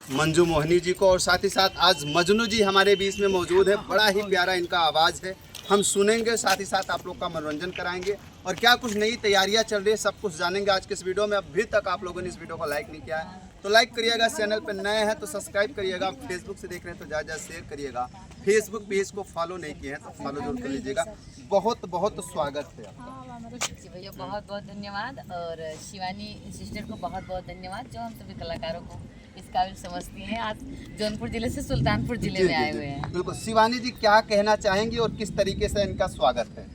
मंजू मोहनी जी को, और साथ ही साथ आज मजनू जी हमारे बीच में मौजूद है। बड़ा ही प्यारा इनका आवाज़ है, हम सुनेंगे, साथ ही साथ आप लोग का मनोरंजन कराएंगे और क्या कुछ नई तैयारियां चल रही है सब कुछ जानेंगे आज के इस वीडियो में। अभी तक आप लोगों ने इस वीडियो को लाइक नहीं किया है तो लाइक करिएगा, चैनल पर नए हैं तो सब्सक्राइब करिएगा, फेसबुक से देख रहे हैं तो ज़्यादा शेयर करिएगा, फेसबुक पेज को फॉलो नहीं किए हैं तो फॉलो जरूर कर लीजिएगा। बहुत बहुत स्वागत है आपका। जी भैया, बहुत बहुत धन्यवाद, और शिवानी सिस्टर को बहुत बहुत धन्यवाद जो हम सभी कलाकारों को इस काबिल समझती हैं। आज जौनपुर जिले से सुल्तानपुर जिले में आए हुए हैं। बिल्कुल, शिवानी जी क्या कहना चाहेंगी और किस तरीके से इनका स्वागत है?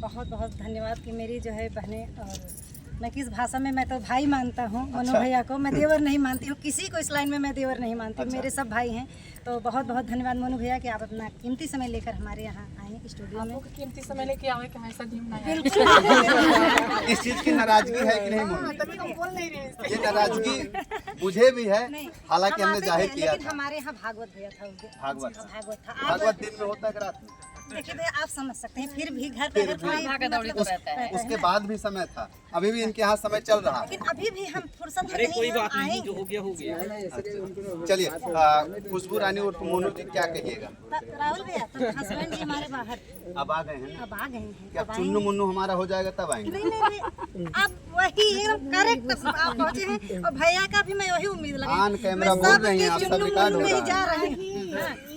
बहुत बहुत धन्यवाद कि मेरी जो है बहनें, और मैं किस भाषा में, मैं तो भाई मानता हूँ मनु भैया को, मैं देवर नहीं मानती हूँ, किसी को इस लाइन में मैं देवर नहीं मानती हूँ, मेरे सब भाई हैं। तो बहुत बहुत धन्यवाद मनु भैया कि आप अपना कीमती समय लेकर हमारे यहाँ आए स्टूडियो में। कीमती समय लेके आवे कि हमेशा दिन इस चीज की नाराजगी है कि नहीं मोनू? तभी हम बोल नहीं रहे। ये नाराजगी मुझे भी है, हालांकि हमने जाहिर किया लेकिन था। हमारे यहाँ भागवत भैया था उस दिन। भागवत भागवत था। भागवत दिन में होता है कि रात में? देखिए भैया, आप समझ सकते हैं, फिर भी घर पे भागा दौड़ी तो रहता है। उसके बाद भी समय था, अभी भी इनके यहाँ समय चल रहा है। लेकिन अभी भी हम फुर्सत में नहीं, हम आएंगे। जो हो गया हो गया। चलिए, खुशबू रानी उर्फ मोनू जी क्या कहिएगा? राहुल भैया, तो हस्बैंड जी हमारे बाहर अब आ गए हैं ना? अब आ गए हैं। क्या चुन्नू मुन्नू हमारा हो जाएगा तब आएंगे? नहीं नहीं नहीं, आप वही एकदम करेक्ट आप पहुंचे हैं, और भैया का भी मैं वही उम्मीद लगी। ऑन कैमरा बोल रही हैं, आप सब रिकॉर्ड हो रहा है। जा रहे हैं।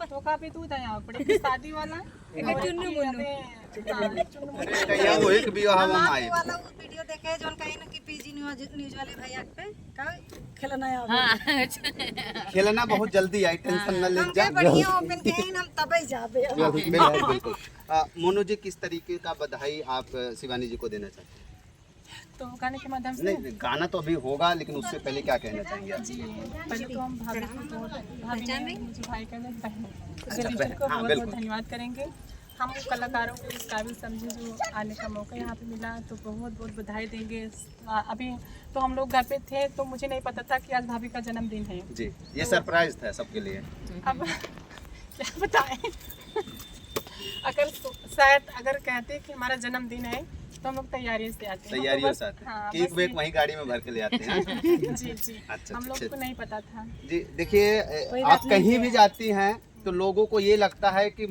तो काफी तू दया पड़े शादी वाला चुन्नू मुन्नू कहिया वो एक भी हम आए वाला वो वीडियो देखे जो कहीं ना कि पीजी न्यूज वाले भैया पे का खिलाना है। हाँ। खेलना बहुत जल्दी आई, टेंशन न ले हम जा। के बढ़िया ओपन के हैं, हम तबे जाबे। बिल्कुल बिल्कुल। मोनू जी, किस तरीके का बधाई आप शिवानी जी को देना चाहते हैं? तो गाने के माध्यम से नहीं, गाना तो अभी होगा, लेकिन उससे पहले क्या कहना चाहेंगे आप? जी, पहले तो हम भाभी को भाभी नहीं, मुझे भाई का नहीं, बहन अच्छा, को बहन, हाँ, बहुत बहुत बिल्कुल। धन्यवाद करेंगे। हम कलाकारों को इस काबिल समझे जो आने का मौका यहाँ पे मिला, तो बहुत बहुत बधाई देंगे। अभी तो हम लोग घर पे थे तो मुझे नहीं पता था कि आज भाभी का जन्मदिन है। जी, ये सरप्राइज था सबके लिए। अब क्या बताएं, अगर शायद अगर कहते कि हमारा जन्मदिन है तो हम लोग तैयारी से आते हैं। तैयारियों से आते हैं, हाँ, केक बस वेक वहीं गाड़ी में भर के ले आते हैं। जी जी, अच्छा, हम लोग अच्छा। को नहीं पता था। जी देखिए, आप कहीं भी जाती हैं तो लोगों को ये लगता है कि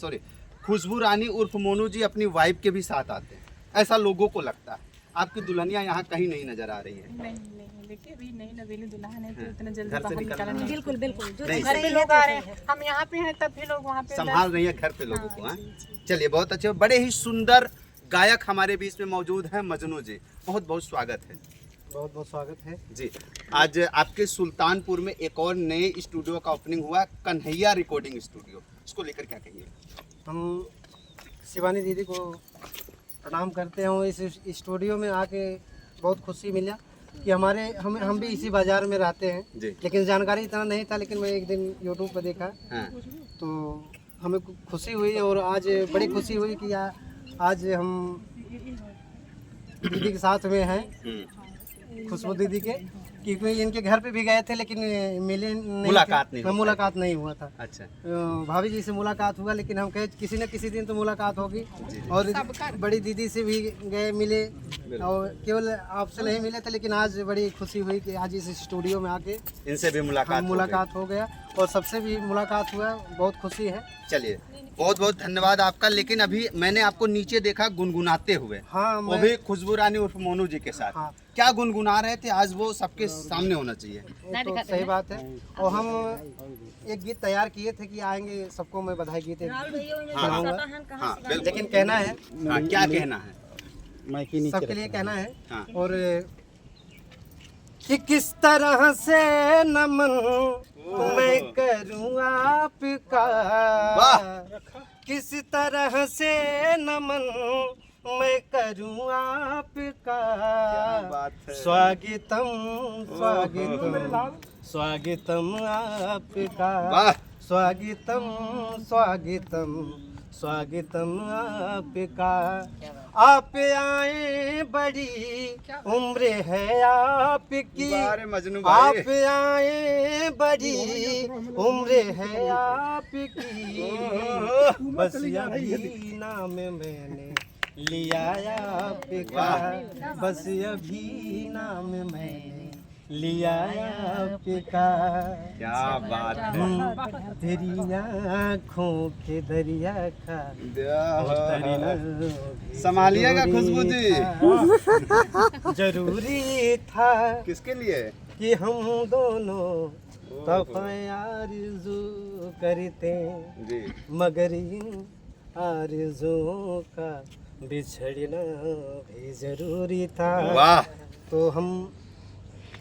सॉरी, खुशबू रानी उर्फ मोनू जी अपनी वाइफ के भी साथ आते हैं, ऐसा लोगों को लगता है। आपकी दुल्हनिया यहाँ कहीं नहीं नजर आ रही है। नहीं नहीं, देखिए अभी नई नवेली दुल्हन है तो इतना जल्दी घर से बाहर निकलना निकलना नहीं। बिल्कुल बिल्कुल, जो नहीं, चीज़ घर पे सही है लोग तो आ सही रहे है। हैं, हम यहाँ पे हैं तब भी लोग वहाँ पे संभाल रही है घर पे लोगों को। हाँ, हाँ, जी, जी। चलिए, बहुत अच्छे, बड़े ही सुंदर गायक हमारे बीच में मौजूद हैं मजनू जी, बहुत बहुत स्वागत है। बहुत बहुत स्वागत है। जी, आज आपके सुल्तानपुर में एक और नए स्टूडियो का ओपनिंग हुआ, कन्हैया रिकॉर्डिंग स्टूडियो, इसको लेकर क्या कहिए? हम शिवानी दीदी को प्रणाम करते हैं। इस स्टूडियो में आके बहुत खुशी मिला कि हम भी इसी बाज़ार में रहते हैं, जी। लेकिन जानकारी इतना नहीं था। लेकिन मैं एक दिन यूट्यूब पर देखा हाँ, तो हमें खुशी हुई, और आज बड़ी खुशी हुई कि आज हम दीदी के साथ में हैं, खुशबू दीदी के, क्योंकि इनके घर पे भी गए थे लेकिन मिले नहीं, मुलाकात नहीं हो पाई। मुलाकात नहीं हुआ था। अच्छा, भाभी जी से मुलाकात हुआ, लेकिन हम कहे किसी न किसी दिन तो मुलाकात होगी। और बड़ी दीदी से भी गए, मिले, और केवल आपसे नहीं मिले थे, लेकिन आज बड़ी खुशी हुई कि आज इस स्टूडियो में आके इनसे भी मुलाकात हो गया, और सबसे भी मुलाकात हुआ, बहुत खुशी है। चलिए, बहुत बहुत धन्यवाद आपका। लेकिन अभी मैंने आपको नीचे देखा गुनगुनाते हुए, हाँ, वो भी खुशबू रानी उर्फ मोनू जी के साथ। हाँ। क्या गुनगुना रहे थे? आज वो सबके सामने होना चाहिए। तो सही बात है। और हम एक गीत तैयार किए थे कि आएंगे, सबको मैं बधाई गीत सुनाऊंगा, हाँ, बिल्कुल। लेकिन कहना है, हाँ, क्या कहना है? सबके लिए कहना है। हाँ। और कि किस तरह से नमन मैं करूं आपका, वाह! किस तरह से नमन मैं करूं आपका। बात है। स्वागतम स्वागतम स्वागतम आपका, वाह! स्वागतम स्वागतम स्वागतम आपका। आप आए, बड़ी उम्र है आपकी, अरे मजनू भाई, आप आए, बड़ी उम्र है आपकी। बस अभी नाम मैंने लिया आपका, बस अभी नाम मैंने लिया आपका क्या बात है। तेरी आँखों के दरिया का उतरना भी संभालिएगा खुशबू जी। था। जरूरी था किसके लिए? कि हम दोनों तोहफे आरज़ू करते, जी मगर इन आरज़ुओं का बिछड़ना भी जरूरी था। वाह। तो हम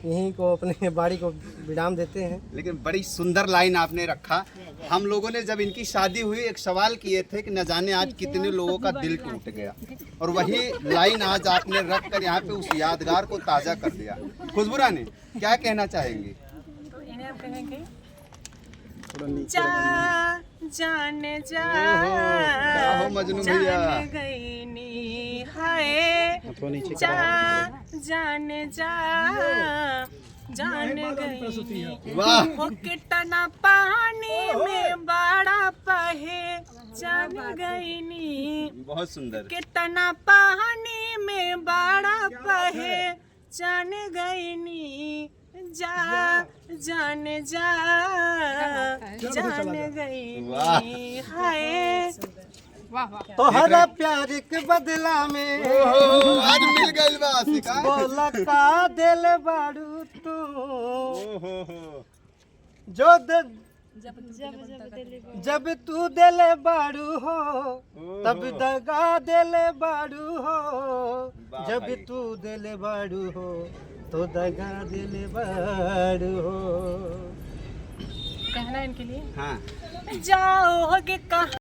यहीं को अपने बाड़ी को विराम देते हैं। लेकिन बड़ी सुंदर लाइन आपने रखा। हम लोगों ने जब इनकी शादी हुई एक सवाल किए थे कि न जाने आज कितने लोगों का दिल टूट गया, और वही लाइन आज आपने रख कर यहाँ पे उस यादगार को ताज़ा कर दिया। खुशबू रानी क्या कहना चाहेंगी? तो इन्हें हम कहेंगे जा जाने जा क्या हो मजनू भैया? जाने गई नी हाय जा जाने जा जाने गई वाह। वो कितना पानी में बड़ा पहे जान गई नी बहुत सुंदर। कितना पानी में बड़ा पहे जान गई नी जा जाने जा जान गई वाह। नी हाय तोहरा प्यार के बदला में ओहो, आज मिल गई बासिका। बोला का दिल बारू तू ओहो, जो जब तू दिल बारू हो तब दगा दिल बारू हो, जब तू दिल बारू हो तो दगा दिल बारू हो। कहना इनके लिए हाँ जाओगे कहाँ